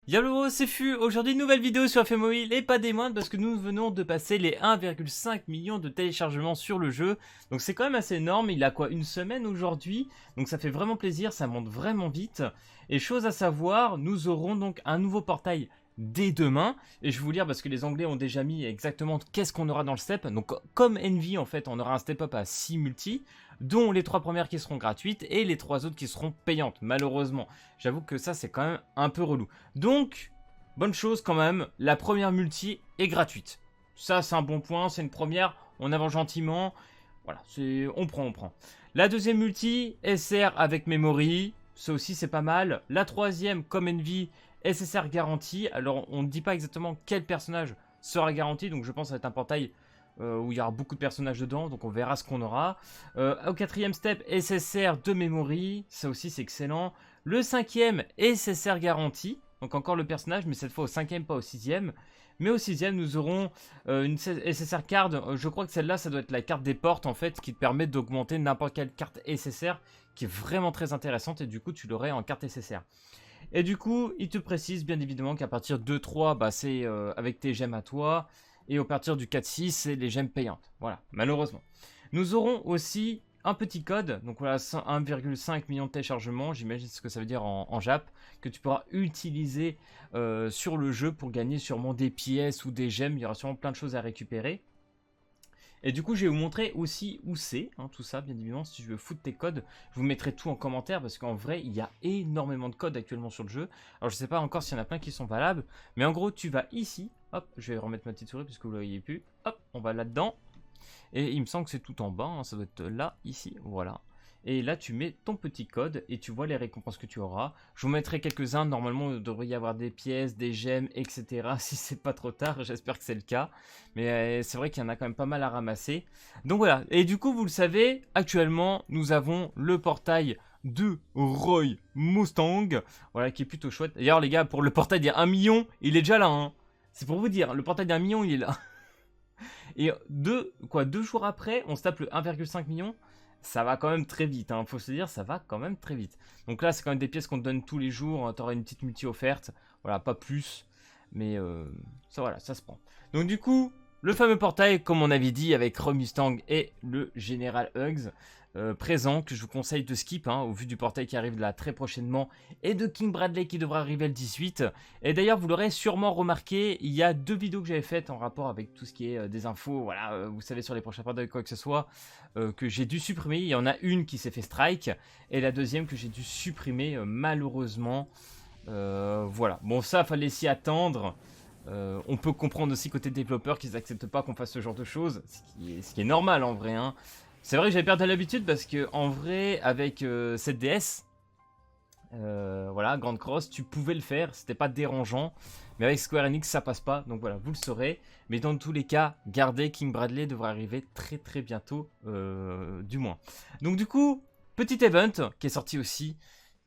Yallo, c'est Fu. Aujourd'hui, nouvelle vidéo sur FMOIL et pas des moindres parce que nous venons de passer les 1,5 million de téléchargements sur le jeu. Donc c'est quand même assez énorme, il a quoi, une semaine aujourd'hui. Donc ça fait vraiment plaisir, ça monte vraiment vite. Et chose à savoir, nous aurons donc un nouveau portail dès demain. Et je vais vous lire parce que les Anglais ont déjà mis exactement qu'est-ce qu'on aura dans le step. Donc comme Envy en fait, on aura un step up à 6 multi, dont les 3 premières qui seront gratuites et les 3 autres qui seront payantes, malheureusement. J'avoue que ça c'est quand même un peu relou. Donc, bonne chose quand même, la première multi est gratuite. Ça c'est un bon point, c'est une première, on avance gentiment. Voilà, on prend. La deuxième multi, SR avec Memory, ça aussi c'est pas mal. La troisième, comme Envy, SSR garantie. Alors on ne dit pas exactement quel personnage sera garanti, donc je pense que ça va être un portail où il y aura beaucoup de personnages dedans, donc on verra ce qu'on aura. Au quatrième step, SSR de Memory, ça aussi c'est excellent. Le cinquième, SSR garantie, donc encore le personnage, mais cette fois au cinquième, pas au sixième. Mais au sixième, nous aurons une SSR card, je crois que celle-là, ça doit être la carte des portes en fait, qui te permet d'augmenter n'importe quelle carte SSR, qui est vraiment très intéressante, et du coup tu l'aurais en carte SSR. Et du coup, il te précise bien évidemment qu'à partir de 3, bah, c'est avec tes gemmes à toi. Et à partir du 4-6, c'est les gemmes payantes. Voilà, malheureusement. Nous aurons aussi un petit code. Donc voilà, 1,5 million de téléchargements. J'imagine ce que ça veut dire en Jap. Que tu pourras utiliser sur le jeu pour gagner sûrement des pièces ou des gemmes. Il y aura sûrement plein de choses à récupérer. Et du coup, je vais vous montrer aussi où c'est, hein, tout ça, bien évidemment. Si je veux foutre tes codes, je vous mettrai tout en commentaire parce qu'en vrai, il y a énormément de codes actuellement sur le jeu. Alors, je sais pas encore s'il y en a plein qui sont valables, mais en gros, tu vas ici. Hop, je vais remettre ma petite souris puisque vous ne le voyez plus. Hop, on va là-dedans. Et il me semble que c'est tout en bas, hein, ça doit être là, ici, voilà. Et là, tu mets ton petit code et tu vois les récompenses que tu auras. Je vous mettrai quelques-uns. Normalement, il devrait y avoir des pièces, des gemmes, etc. Si c'est pas trop tard, j'espère que c'est le cas. Mais c'est vrai qu'il y en a quand même pas mal à ramasser. Donc voilà. Et du coup, vous le savez, actuellement, nous avons le portail de Roy Mustang. Voilà, qui est plutôt chouette. D'ailleurs, les gars, pour le portail d'1 million, il est déjà là. Hein. C'est pour vous dire, le portail d'1 million, il est là. Et deux jours après, on se tape le 1,5 million. Ça va quand même très vite, hein. Faut se dire, ça va quand même très vite. Donc là, c'est quand même des pièces qu'on te donne tous les jours. Tu auras une petite multi offerte. Voilà, pas plus. Mais ça, voilà, ça se prend. Donc du coup, le fameux portail, comme on avait dit, avec Roy Mustang et le Général Hugs. Présent, que je vous conseille de skip, hein, au vu du portail qui arrive là très prochainement, et de King Bradley qui devra arriver le 18. Et d'ailleurs, vous l'aurez sûrement remarqué, il y a 2 vidéos que j'avais faites en rapport avec tout ce qui est des infos, voilà, vous savez, sur les prochains portails, quoi que ce soit, que j'ai dû supprimer. Il y en a une qui s'est fait strike, et la deuxième que j'ai dû supprimer, malheureusement. Voilà, bon, ça, fallait s'y attendre. On peut comprendre aussi côté développeur qu'ils n'acceptent pas qu'on fasse ce genre de choses, ce qui est normal en vrai, hein. C'est vrai que j'avais perdu l'habitude parce que en vrai avec cette DS, voilà, Grand Cross, tu pouvais le faire, c'était pas dérangeant. Mais avec Square Enix ça passe pas, donc voilà, vous le saurez. Mais dans tous les cas, gardez, King Bradley devrait arriver très très bientôt, du moins. Donc du coup, petit event qui est sorti aussi,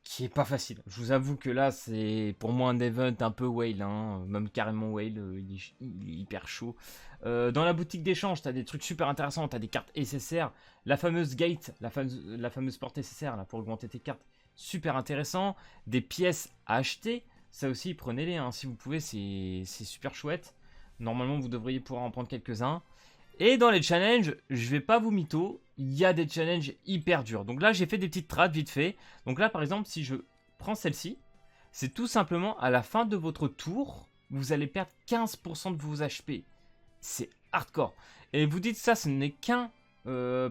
qui est pas facile. Je vous avoue que là, c'est pour moi un event un peu whale, hein, même carrément whale, il est hyper chaud. Dans la boutique d'échange, t'as des trucs super intéressants, t'as des cartes SSR, la fameuse gate, la fameuse porte SSR là, pour augmenter tes cartes, super intéressant. Des pièces à acheter, ça aussi, prenez-les, hein, si vous pouvez, c'est super chouette. Normalement, vous devriez pouvoir en prendre quelques-uns. Et dans les challenges, je vais pas vous mytho, il y a des challenges hyper durs. Donc là, j'ai fait des petites trades vite fait. Donc là, par exemple, si je prends celle-ci, c'est tout simplement à la fin de votre tour, vous allez perdre 15% de vos HP. C'est hardcore. Et vous dites ça, ce n'est qu'un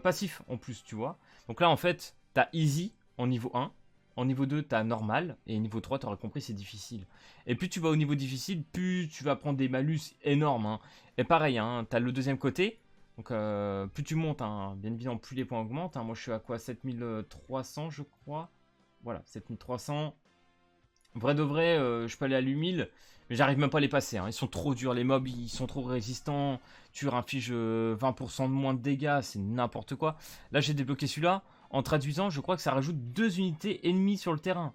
passif en plus, tu vois. Donc là, en fait, t'as easy en niveau 1. En niveau 2, t'as normal. Et niveau 3, t'auras compris, c'est difficile. Et plus tu vas au niveau difficile, plus tu vas prendre des malus énormes. Hein. Et pareil, hein, t'as le deuxième côté. Donc plus tu montes, hein, bien évidemment, plus les points augmentent. Hein. Moi, je suis à quoi, 7300, je crois. Voilà, 7300. Vrai de vrai, je peux aller à l'humile, mais j'arrive même pas à les passer. Hein. Ils sont trop durs, les mobs, ils sont trop résistants. Tu leur infliges 20% de moins de dégâts, c'est n'importe quoi. Là, j'ai débloqué celui-là. En traduisant, je crois que ça rajoute 2 unités ennemies sur le terrain.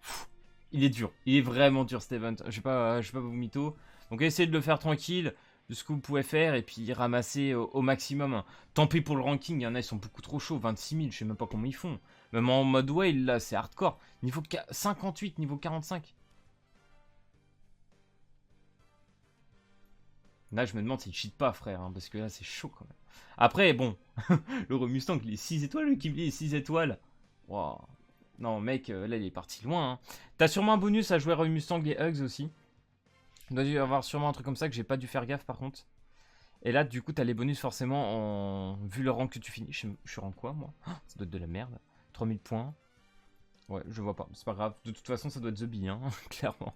Pfff, il est dur, il est vraiment dur cet event. Je vais pas vous mytho. Donc essayez de le faire tranquille, de ce que vous pouvez faire, et puis ramasser au maximum. Hein. Tant pis pour le ranking, il y en a, ils sont beaucoup trop chauds. 26 000, je sais même pas comment ils font. Même en mode whale, là, c'est hardcore. Niveau 58, niveau 45. Là, je me demande s'il cheat pas, frère, hein, parce que là, c'est chaud quand même. Après, bon, le Mustang, il est 6 étoiles, le Kimli est 6 étoiles. Waouh. Non, mec, là, il est parti loin. Hein. T'as sûrement un bonus à jouer Roy Mustang et Hugs aussi. Il doit y avoir sûrement un truc comme ça que j'ai pas dû faire gaffe, par contre. Et là, du coup, t'as les bonus forcément en... vu le rang que tu finis. Je suis rang quoi, moi? Ça doit être de la merde. 3000 points. Ouais, je vois pas. C'est pas grave. De toute façon, ça doit être The Bee, hein, clairement.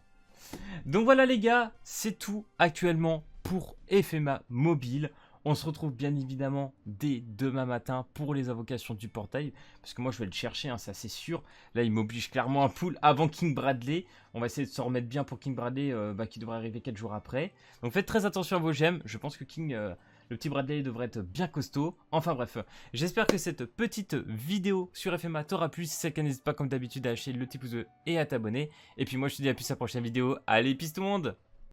Donc voilà les gars, c'est tout actuellement pour FMA Mobile. On se retrouve bien évidemment dès demain matin pour les invocations du portail. Parce que moi je vais le chercher, hein, c'est assez sûr. Là il m'oblige clairement à pull avant King Bradley. On va essayer de se remettre bien pour King Bradley qui devrait arriver 4 jours après. Donc faites très attention à vos gemmes. Je pense que King... le petit Bradley devrait être bien costaud. Enfin bref, j'espère que cette petite vidéo sur FMA t'aura plu. Si c'est le cas, n'hésite pas comme d'habitude à lâcher le petit pouce bleu et à t'abonner. Et puis moi je te dis à plus à la prochaine vidéo. Allez, peace tout le monde!